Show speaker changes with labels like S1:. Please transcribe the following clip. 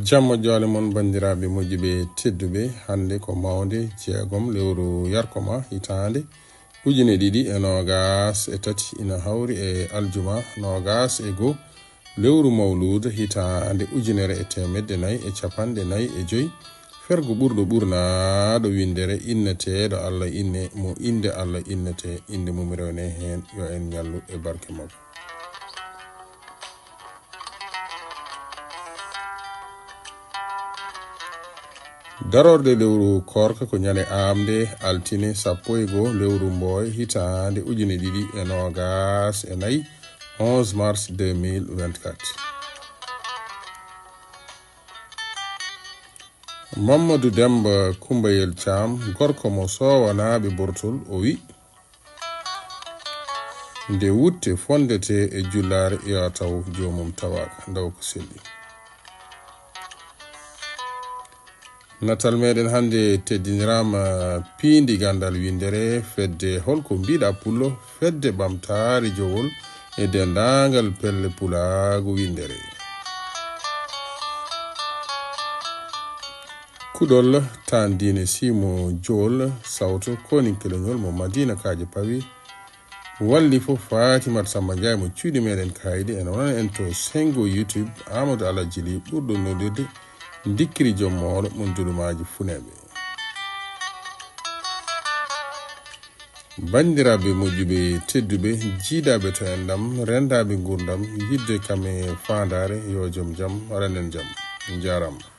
S1: Jammo jole mon bandiraɓe moƴƴuɓe tedduɓe hande ko mawde jeegom lewru yarkoma hitande ujune ɗiɗi e nogas e tati ina hawri e aljuma nogas e go lewru mawlud hitande ujunere e temedde nayi e capanɗe nayi e joyi fergo ɓurɗo ɓurnaɗo windere inneteɗo Allah inne mo inde Allah innete inde mum rewne hen yo en ñallu e barke makko. Darorde lewru korka ko ñande amde altine sappo e go lewru mboy hitande ujune ɗiɗi e nogas e nayi 11 mars 2024. Mamadou Demba Kumbayel Thiam gorko mo sowanaɓe bortol o wi nde wutte fondete e jullare yo taw jomum tawaka ndaw ko selli. Natal meɗen hande teddinirama piindi gandal windere fedde holko mbiɗa pullo fedde ɓamtare jowol e dendagal pelle pulaagu windere. Kuɗol tandine simo jol sawto koninkeleñol mo madina kaje pawi walli fo Fatimat Samba Ndiaye mo cuuɗi meɗen kaydi en wona en to sengo YouTube Aamadou Alhajji ɓurɗo noddirde ndikkiri jommoɗo mon julumaji funeɓe. Bandiraɓe moƴƴuɓe tedduɓe jiidaɓe to en ɗam rendaɓe gurdam yidde kame fandare yo joom jaam renen jaam jarama.